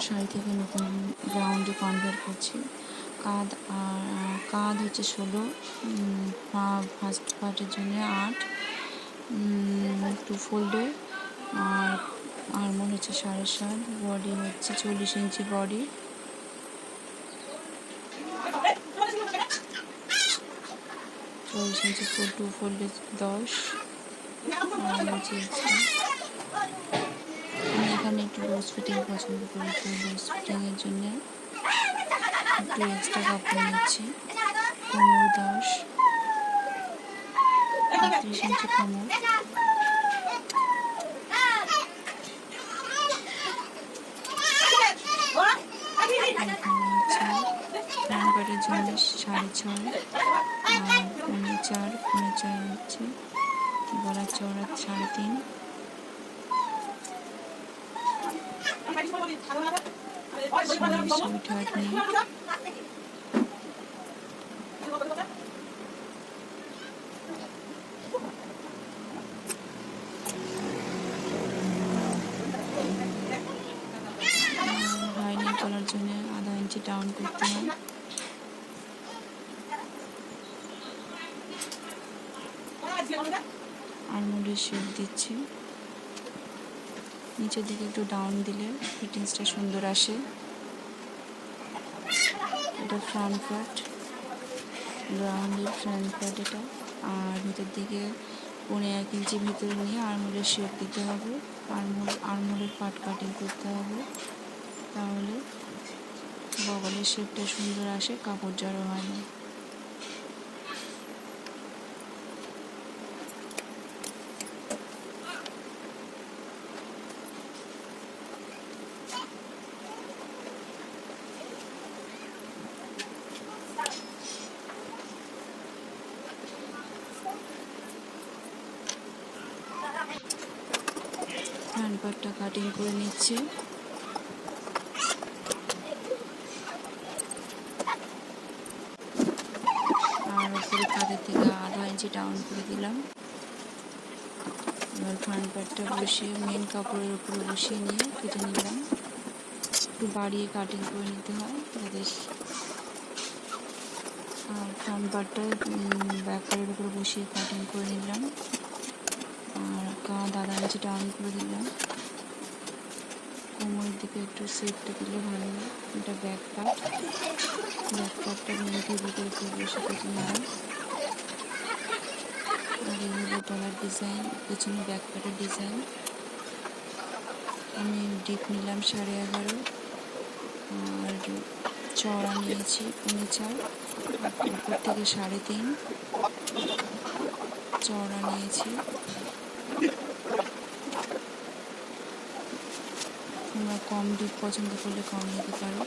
শাড়ি থেকে নতুন রাউন্ডে কনভার্ট করছি। কাঁধ হচ্ছে 16, ফার্স্ট পার্টের জন্য 8, 2 ফোল্ডে, আর আরমোল হচ্ছে 7.5, বডি হচ্ছে 40 ইঞ্চি বডি, 40 ইঞ্চি 2 ফোল্ডে 10, আর হচ্ছে আমি এখানে একটু লুজ ফিটিং পছন্দ করি, তো লুজ ফিটিংয়ের জন্য একটু এক্সট্রা কাপড় নিচ্ছি। কোমর 10, 30 ইঞ্চি কোমর, এখানে হচ্ছে ফ্রন্ট পার্টের জন্য 6.5, আর 4.5 হচ্ছে গলার চওড়া 3.5। সুইট হার্ট নেই। হাই নেক গলার জন্য আধা ইঞ্চি ডাউন করতে হয়। আরমোলের শেপ দিচ্ছি, নিচের দিকে একটু ডাউন দিলে ফিটিংসটা সুন্দর আসে। এটা ফ্রন্ট পার্ট, রাউন্ডের ফ্রন্ট পার্ট এটা, আর ভিতর দিকে 1.5 ইঞ্চি ভিতরে নিয়ে আরমোলের শেপ দিতে হবে। আরমোলের পার্ট কাটিং করতে হবে, তাহলে বগলের শেপটা সুন্দর আসে, কাপড় জড়ো হয় না। ফ্রন্ট পার্টটা কাটিং করে নিচ্ছি। আর উপরে কাঁধের থেকে আধা ইঞ্চি ডাউন করে দিলাম। এবার ফ্রন্ট পার্টটা বসিয়ে মেন কাপড়ের উপরে বসিয়ে নিয়ে কেটে নিলাম। একটু বাড়িয়ে কাটিং করে নিতে হয় যাতে। আর ফ্রন্ট পার্টটা ব্যাক পার্টের উপরে বসিয়ে কাটিং করে নিলাম। আর কাঁধ আধা ইঞ্চি ডাউন করে দিলাম। কোমরের দিকে একটু শেপটা দিলে ভালো হয়। এটা ব্যাক পার্টটা মেয়েদের ভিতরে উপরে বসে কেটে নিলাম। আর এই হলো গলার ডিজাইন, পেছনে ব্যাক পার্টের ডিজাইন। আমি ডিপ নিলাম 11.5, আর চওড়া নিয়েছি 4.5, উপর থেকে 3.5 চওড়া নিয়েছি। তোমরা কম ডিপ পছন্দ করলে কম নিতে পারো।